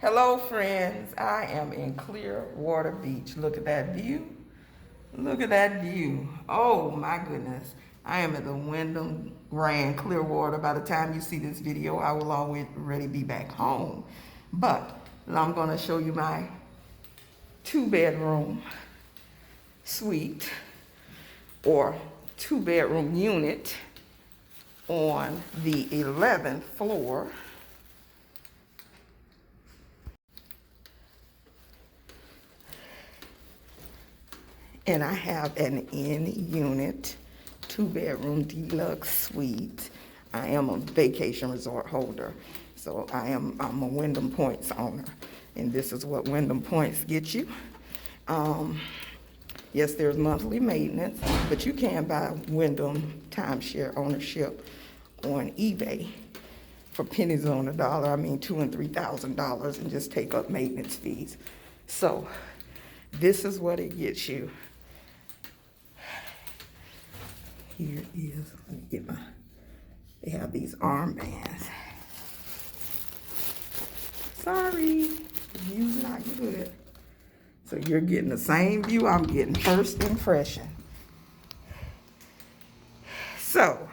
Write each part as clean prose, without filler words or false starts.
Hello friends, I am in Clearwater Beach. Look at that view. Look at that view. Oh my goodness. I am at the Wyndham Grand Clearwater. By the time you see this video, I will already be back home. But I'm going to show you my 2-bedroom suite or 2-bedroom unit on the 11th floor. And I have an in-unit 2-bedroom deluxe suite. I am a vacation resort holder, so I'm a Wyndham Points owner, and this is what Wyndham Points get you. Yes, there's monthly maintenance, but you can buy Wyndham timeshare ownership on eBay for pennies on the dollar. I mean, $2,000 and $3,000, and just take up maintenance fees. So this is what it gets you. Here is, let me get they have these armbands. Sorry, the view's not good. So you're getting the same view I'm getting, first impression. So,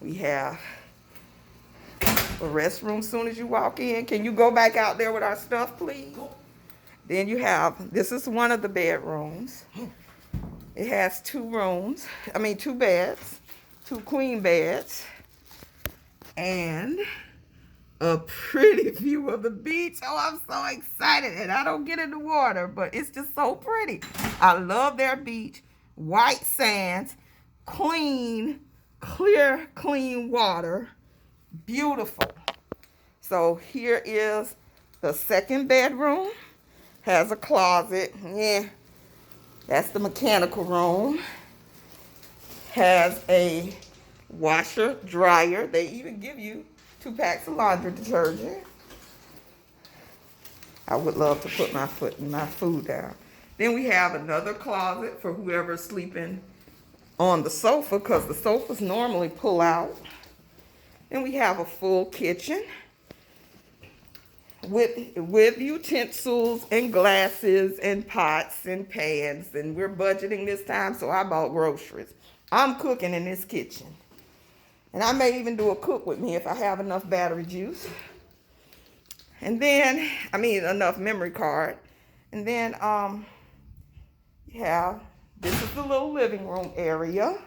we have a restroom as soon as you walk in. Can you go back out there with our stuff, please? Then you have, this is one of the bedrooms. It has 2 beds, 2 queen beds, and a pretty view of the beach. Oh, I'm so excited. And I don't get in the water, but it's just so pretty. I love their beach. White sands, clean, clear, clean water. Beautiful. So here is the 2nd bedroom. Has a closet. Yeah. That's the mechanical room. Has a washer, dryer. They even give you 2 packs of laundry detergent. I would love to put my food down. Then we have another closet for whoever's sleeping on the sofa, because the sofas normally pull out. Then we have a full kitchen with utensils and glasses and pots and pans, and we're budgeting this time, so I bought groceries. I'm cooking in this kitchen, and I may even do a cook with me if I have enough battery juice, and then enough memory card. And then you have, this is the little living room area,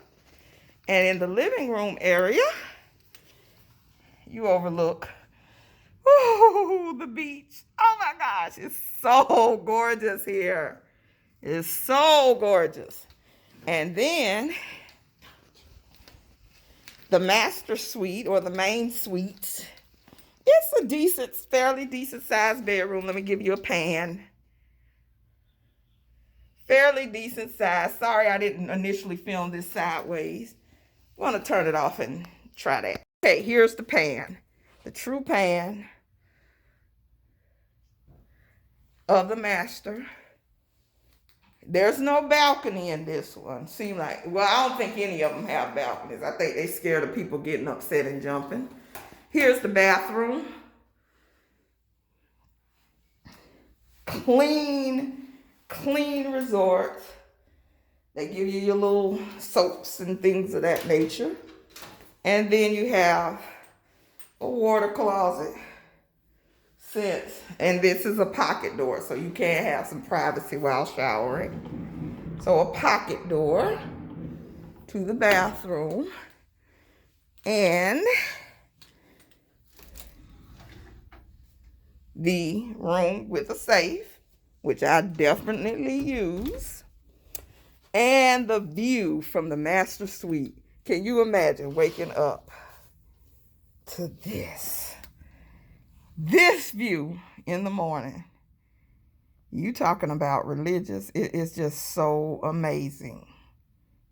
and in the living room area you overlook the beach. Oh my gosh, it's so gorgeous here. It's so gorgeous. And then the master suite, or the main suite, it's a fairly decent sized bedroom. Let me give you a pan. Fairly decent size. Sorry I didn't initially film this sideways. I want to turn it off and try that. Okay, here's the pan. The true pan of the master. There's no balcony in this one. Seem like, well, I don't think any of them have balconies. I think they scared of people getting upset and jumping. Here's the bathroom. Clean resort. They give you your little soaps and things of that nature. And then you have a water closet. And this is a pocket door, so you can have some privacy while showering. So a pocket door to the bathroom. And the room with a safe, which I definitely use. And the view from the master suite. Can you imagine waking up to this view in the morning? You talking about religious. It is just so amazing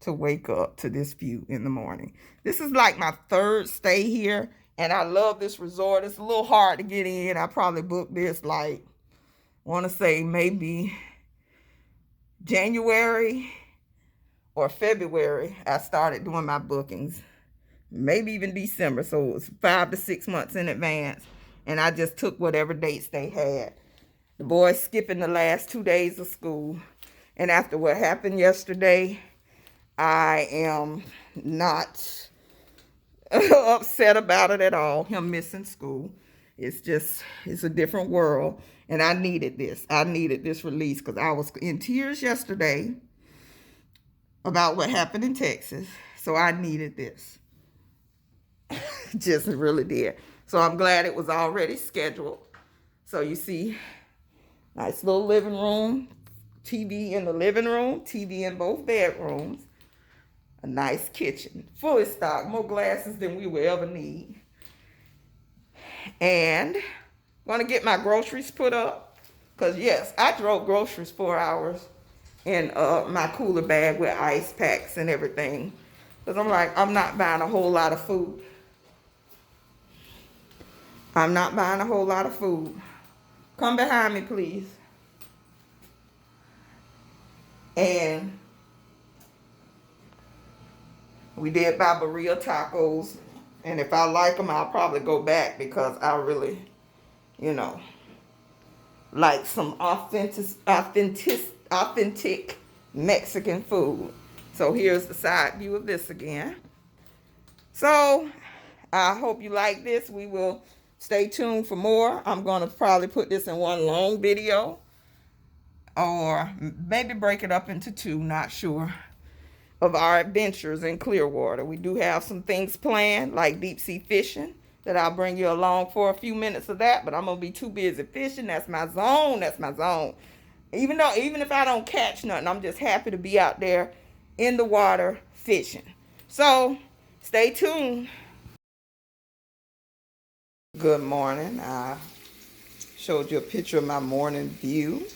to wake up to this view in the morning. This is like my 3rd stay here, and I love this resort. It's a little hard to get in. I probably booked this want to say maybe January or February. I started doing my bookings. Maybe even December. So it was 5 to 6 months in advance. And I just took whatever dates they had. The boys skipping the last 2 days of school. And after what happened yesterday, I am not upset about it at all. Him missing school. It's a different world. And I needed this. I needed this release because I was in tears yesterday about what happened in Texas. So I needed this. Just really did. So I'm glad it was already scheduled. So you see, nice little living room, TV in the living room, TV in both bedrooms, a nice kitchen, fully stocked, more glasses than we will ever need. And I'm going to get my groceries put up. Because yes, I drove groceries 4 hours in my cooler bag with ice packs and everything. Because I'm like, I'm not buying a whole lot of food. I'm not buying a whole lot of food. Come behind me, please. And we did buy burrito tacos. And if I like them, I'll probably go back because I really, like some authentic Mexican food. So here's the side view of this again. So I hope you like this. We will stay tuned for more. I'm going to probably put this in one long video or maybe break it up into two, not sure, of our adventures in Clearwater. We do have some things planned like deep sea fishing that I'll bring you along for a few minutes of that, but I'm going to be too busy fishing. That's my zone. That's my zone. Even if I don't catch nothing, I'm just happy to be out there in the water fishing. So stay tuned. Good morning. I showed you a picture of my morning view,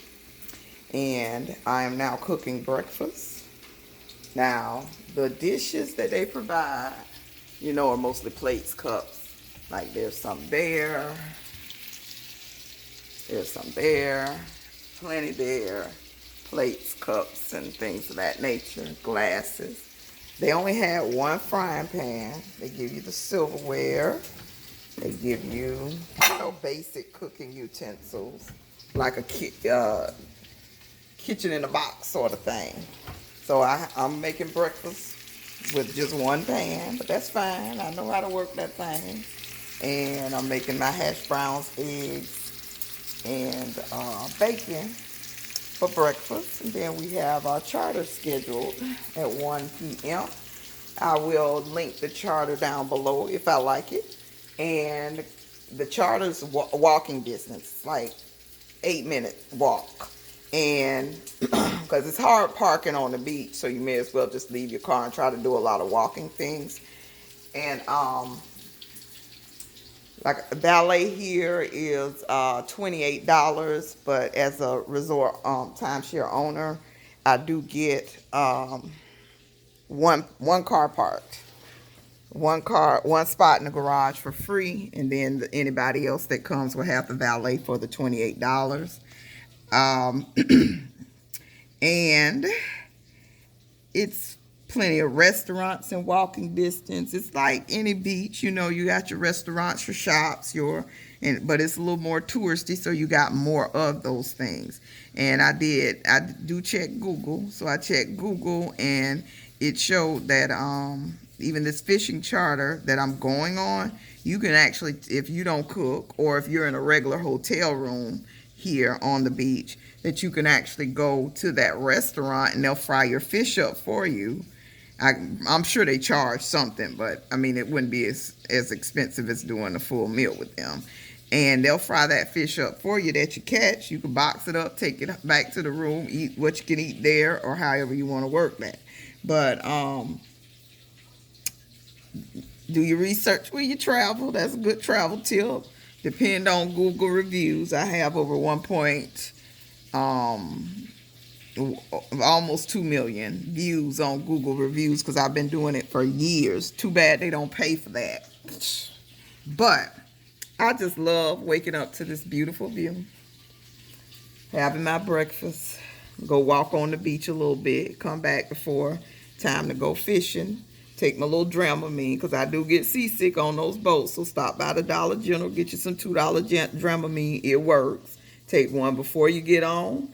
and I am now cooking breakfast. Now, the dishes that they provide, are mostly plates, cups. Like there's some there, plenty there, plates, cups, and things of that nature, glasses. They only had one frying pan. They give you the silverware. They give you, basic cooking utensils, like a kitchen in a box sort of thing. So I'm making breakfast with just one pan, but that's fine. I know how to work that thing. And I'm making my hash browns, eggs, and bacon for breakfast. And then we have our charter scheduled at 1 p.m. I will link the charter down below if I like it. And the charter's walking distance, like 8-minute walk. And because it's hard parking on the beach, so you may as well just leave your car and try to do a lot of walking things. And like valet here is $28, but as a resort timeshare owner, I do get one car parked. One spot in the garage for free, and then anybody else that comes will have the valet for the $28. And it's plenty of restaurants in walking distance. It's like any beach, you got your restaurants, your shops, but it's a little more touristy, so you got more of those things. And I do check Google, so I checked Google, and it showed that even this fishing charter that I'm going on, you can actually, if you don't cook or if you're in a regular hotel room here on the beach, that you can actually go to that restaurant and they'll fry your fish up for you. I'm sure they charge something, but I mean, it wouldn't be as expensive as doing a full meal with them. And they'll fry that fish up for you that you catch. You can box it up, take it back to the room, eat what you can eat there, or however you want to work that. But do your research when you travel. That's a good travel tip. Depend on Google reviews. I have over almost 2 million views on Google reviews because I've been doing it for years. Too bad they don't pay for that. But I just love waking up to this beautiful view, having my breakfast, go walk on the beach a little bit, come back before time to go fishing. Take my little Dramamine, because I do get seasick on those boats. So stop by the Dollar General, get you some $2 Dramamine. It works. Take one before you get on.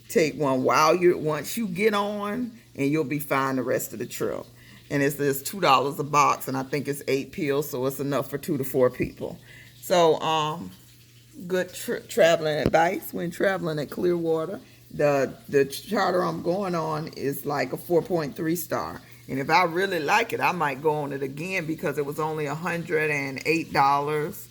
Take one once you get on, and you'll be fine the rest of the trip. And it's just $2 a box, and I think it's 8 pills, so it's enough for 2 to 4 people. So good traveling advice when traveling at Clearwater. The charter I'm going on is like a 4.3 star. And if I really like it, I might go on it again, because it was only $108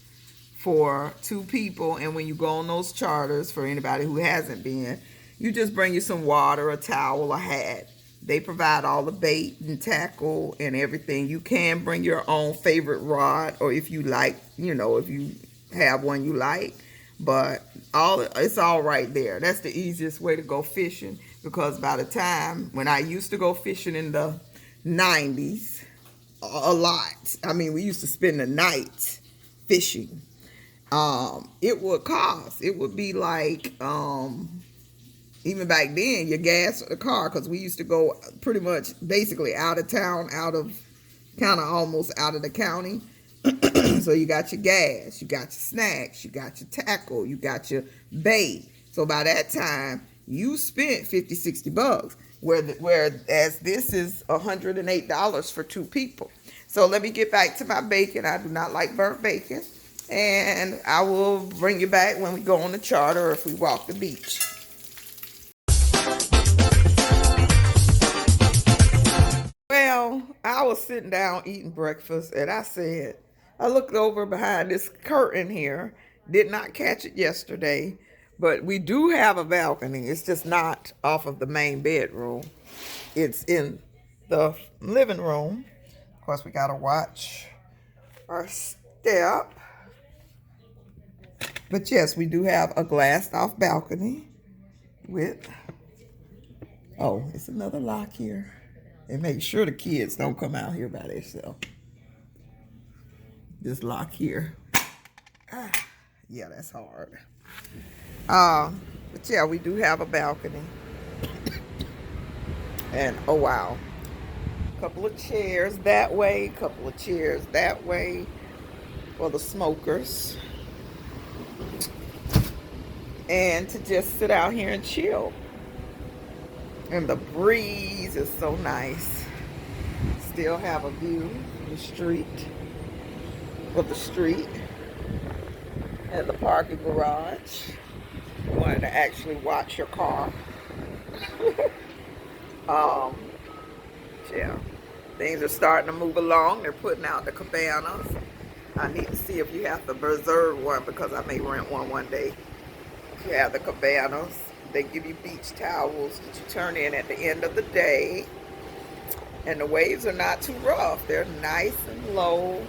for 2 people. And when you go on those charters, for anybody who hasn't been, you just bring you some water, a towel, a hat. They provide all the bait and tackle and everything. You can bring your own favorite rod, or if you like, if you have one you like. But it's all right there. That's the easiest way to go fishing, because by the time, when I used to go fishing in the 90s, a lot. I mean, we used to spend the night fishing. It would be like, even back then, your gas for the car, because we used to go pretty much basically out of town, kind of almost out of the county. So you got your gas, you got your snacks, you got your tackle, you got your bait. So by that time, you spent $50-$60. Whereas this is $108 for 2 people. So let me get back to my bacon. I do not like burnt bacon. And I will bring you back when we go on the charter, or if we walk the beach. Well, I was sitting down eating breakfast, and I looked over behind this curtain here. Did not catch it yesterday, but we do have a balcony. It's just not off of the main bedroom. It's in the living room. Of course, we got to watch our step. But yes, we do have a glassed off balcony with, it's another lock here. And make sure the kids don't come out here by themselves. This lock here. Yeah, that's hard. But yeah, we do have a balcony. And oh wow. Couple of chairs that way, couple of chairs that way for the smokers. And to just sit out here and chill. And the breeze is so nice. Still have a view of the street. And the parking garage. You wanted to actually watch your car. Yeah. Things are starting to move along. They're putting out the cabanas. I need to see if you have to reserve one, because I may rent one day. You have the cabanas. They give you beach towels that you turn in at the end of the day. And the waves are not too rough. They're nice and low.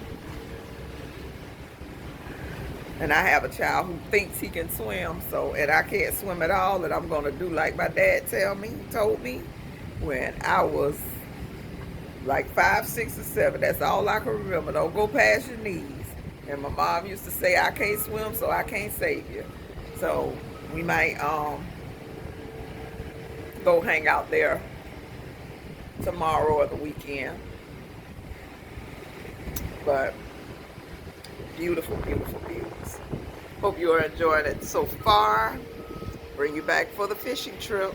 And I have a child who thinks he can swim, and I can't swim at all, and I'm going to do like my dad told me when I was like 5, 6, or 7. That's all I can remember. Don't go past your knees. And my mom used to say, I can't swim, so I can't save you. So we might go hang out there tomorrow or the weekend. But beautiful, beautiful views. Hope you are enjoying it so far. Bring you back for the fishing trip.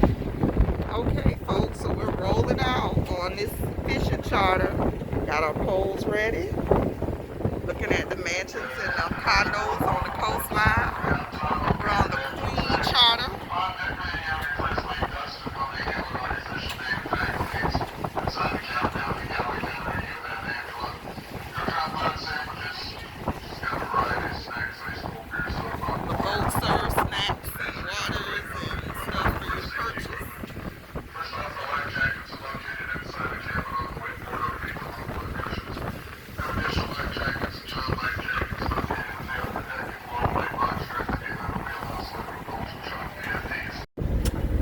Okay, folks, so we're rolling out on this fishing charter. Got our poles ready. Looking at the mansions and the condos on the coastline. We're on the Queen charter. The boat serves snacks and waters and stuff for your purchase.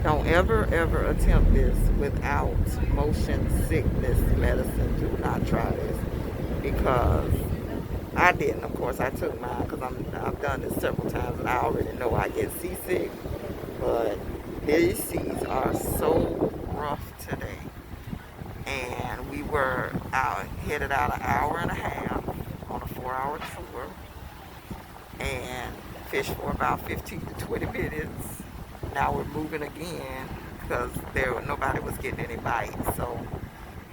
Don't ever attempt this without motion sickness medicine. Do not try this, because I didn't. Of course, I took mine because I've done this several times, and I already know I get seasick. But these seas are so rough today, and we were headed out an hour and a half on a 4-hour tour, and fished for about 15 to 20 minutes. Now we're moving again because nobody was getting any bites. So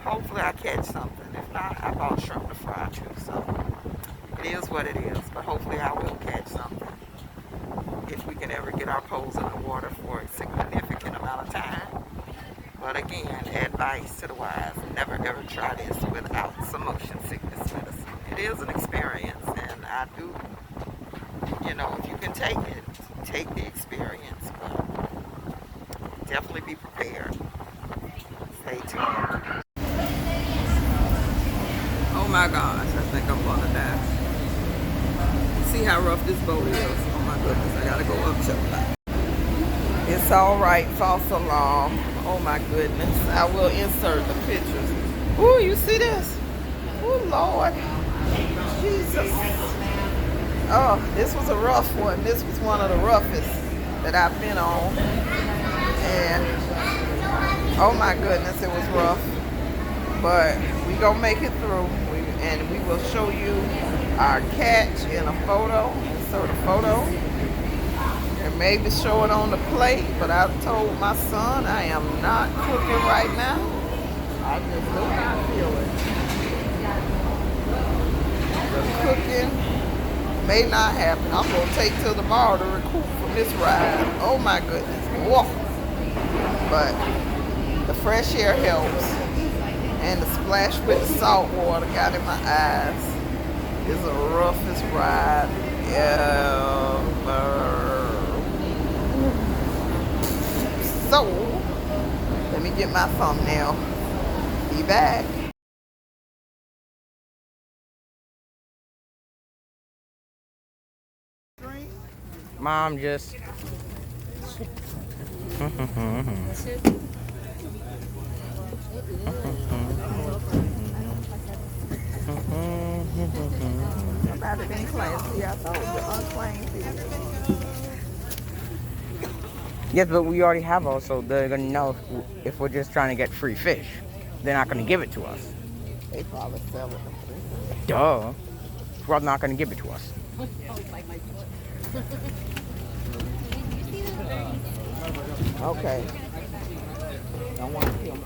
hopefully I catch something. If not, I bought shrimp to fry too. So it is what it is. But hopefully I will catch something if we can ever get our poles in the water for a significant amount of time. But again, advice to the wise: never ever try this without some motion sickness medicine. It is an experience, and I do, if you can take it, take the experience, but definitely be prepared. Stay tuned. Oh my gosh, I think I'm gonna die. See how rough this boat is. Oh my goodness, I gotta go up to it. It's all right, false alarm. Oh my goodness, I will insert the pictures. Ooh, you see this? Ooh, Lord. Jesus. Oh, this was a rough one. This was one of the roughest that I've been on. And oh my goodness, it was rough. But we gonna make it through. And we will show you our catch in a photo. Insert a photo. And maybe show it on the plate. But I told my son I am not cooking right now. I just do not feel it. The cooking may not happen. I'm going to take till tomorrow to recoup from this ride. Oh my goodness. Whoa. But the fresh air helps. And the splash with the salt water got in my eyes. It's the roughest ride ever. So, let me get my thumbnail. Be back. Mom just... About it in class. See, I told you, unclaimed fish. Yes, but we already have all, so they're gonna know if we're just trying to get free fish. They're not gonna give it to us. They probably sell it. Duh. We're not gonna give it to us. Okay. Don't want to kill me.